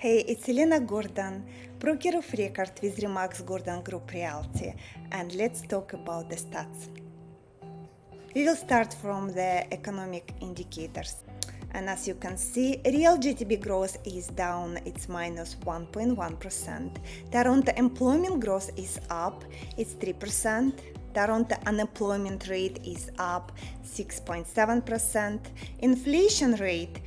Hey, it's Elena Gordon, broker of record with Remax Gordon Group Realty, and let's talk about the stats. We will start from the economic indicators. And as you can see, real GDP growth is down, it's minus 1.1%. Toronto employment growth is up, it's 3%. Toronto unemployment rate is up 6.7%. Inflation rate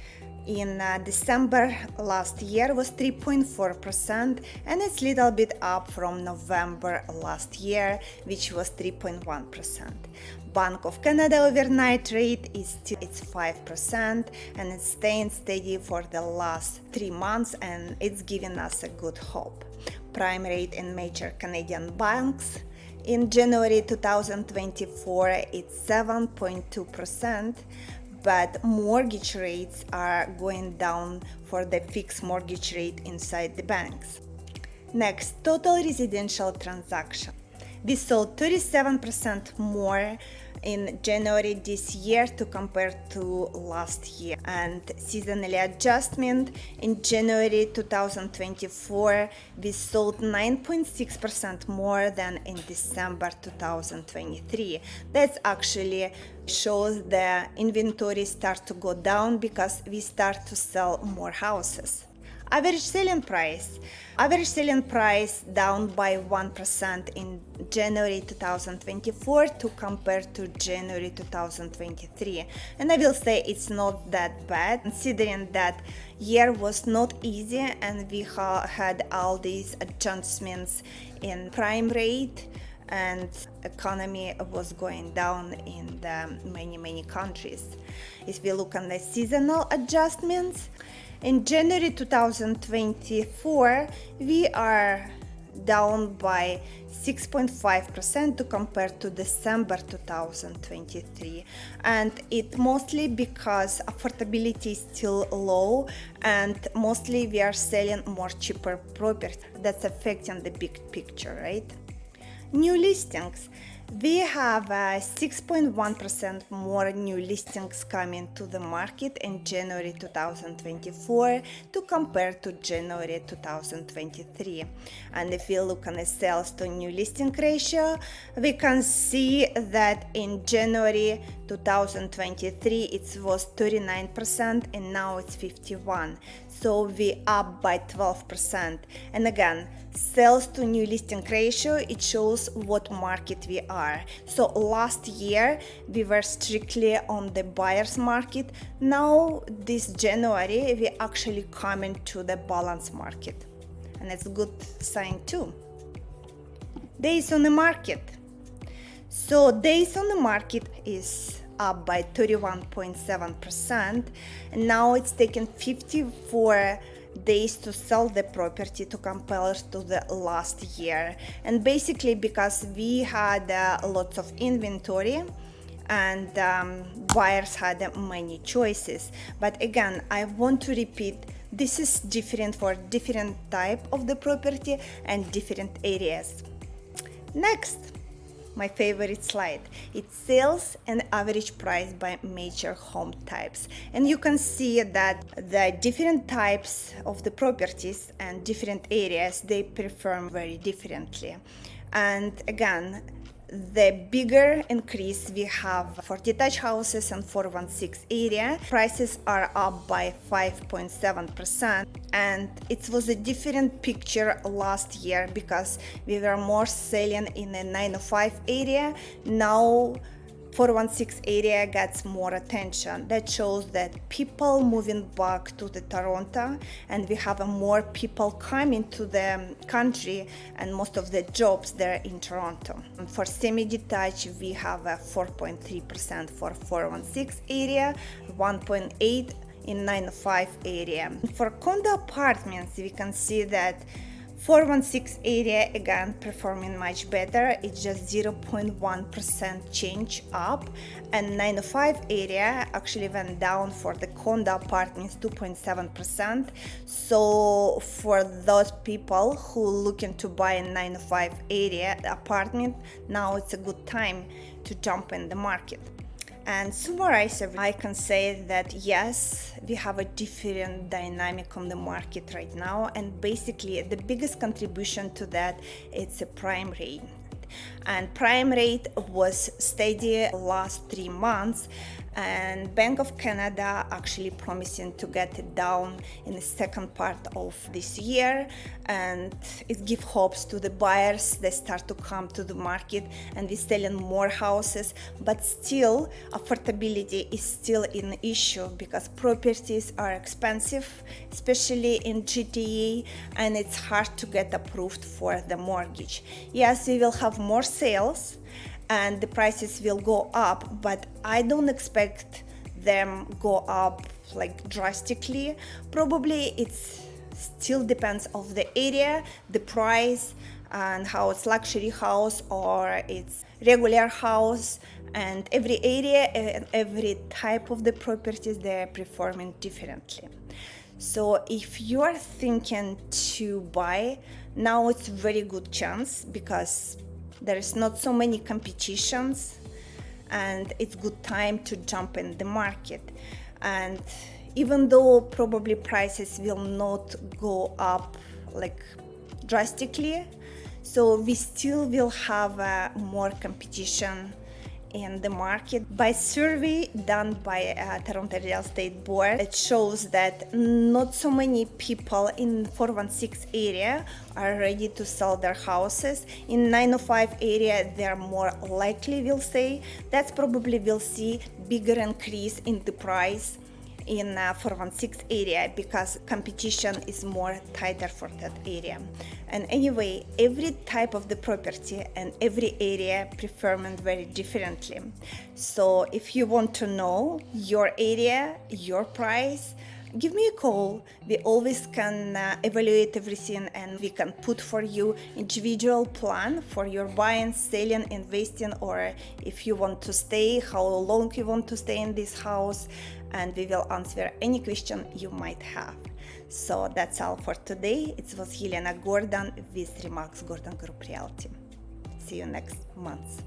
in December last year was 3.4%, and it's a little bit up from November last year, which was 3.1%. Bank of Canada overnight rate is 5%, and it's staying steady for the last 3 months, and it's giving us a good hope. Prime rate in major Canadian banks in January 2024 it's 7.2%. But mortgage rates are going down for the fixed mortgage rate inside the banks. Next, total residential transaction. We sold 37% more in January this year to compare to last year, and seasonally adjustment in January 2024 we sold 9.6% more than in December 2023. That actually shows the inventory start to go down because we start to sell more houses. Average selling price down by 1% in January 2024 to compare to January 2023, and I will say it's not that bad considering that year was not easy and we had all these adjustments in prime rate and economy was going down in the many countries. If we look on the seasonal adjustments, in January 2024, we are down by 6.5% to compare to December 2023, and it mostly because affordability is still low and mostly we are selling more cheaper property. That's affecting the big picture, right? New listings. We have 6.1% more new listings coming to the market in January 2024 to compare to January 2023. And if we look on the sales to new listing ratio, we can see that in January 2023 it was 39% and now it's 51%. So we up by 12%. And again, sales to new listing ratio, it shows what market we are. So last year we were strictly on the buyer's market. Now this January we actually coming to the balance market, and it's a good sign too. Days on the market. So days on the market is up by 31.7%, and now it's taken 54 days to sell the property to compare to the last year. And basically because we had lots of inventory and buyers had many choices. But again, I want to repeat, this is different for different type of the property and different areas. Next, my favorite slide. It's sales and average price by major home types. And you can see that the different types of the properties and different areas, they perform very differently. And again, the bigger increase we have for detached houses and 416 area. Prices are up by 5.7%, and it was a different picture last year because we were more selling in the 905 area. Now 416 area gets more attention. That shows that people moving back to the Toronto, and we have more people coming to the country, and most of the jobs there in Toronto. And for semi-detached, we have a 4.3% for 416 area, 1.8 in 905 area. For condo apartments, we can see that 416 area again performing much better. It's just 0.1% change up, and 905 area actually went down for the condo apartments 2.7%. So for those people who looking to buy a 905 area apartment, now it's a good time to jump in the market. and summarize everything, I can say that yes, we have a different dynamic on the market right now, and basically the biggest contribution to that is a prime rate. And prime rate was steady last 3 months, and Bank of Canada actually promising to get it down in the second part of this year, and it gives hopes to the buyers. They start to come to the market and we're selling more houses, but still affordability is still an issue because properties are expensive, especially in GTA, and it's hard to get approved for the mortgage. Yes, we will have more sales and the prices will go up, but I don't expect them go up like drastically. Probably it's still depends of the area, the price, and how it's luxury house or it's regular house, and every area and every type of the properties they're performing differently. So if you are thinking to buy now, it's very good chance because there is not so many competitions and it's good time to jump in the market. And even though probably prices will not go up like drastically, so we still will have more competition in the market. By survey done by Toronto Real Estate Board, it shows that not so many people in 416 area are ready to sell their houses. In 905 area, they're more likely, we'll say. That's probably we'll see bigger increase in the price in 416 area because competition is more tighter for that area. And anyway, every type of the property and every area performing very differently. So if you want to know your area, your price, give me a call. We always can evaluate everything and we can put for you individual plan for your buying, selling, investing, or if you want to stay, how long you want to stay in this house, and we will answer any question you might have. So that's all for today. It was Helena Gordon with Remax Gordon Group Realty. See you next month.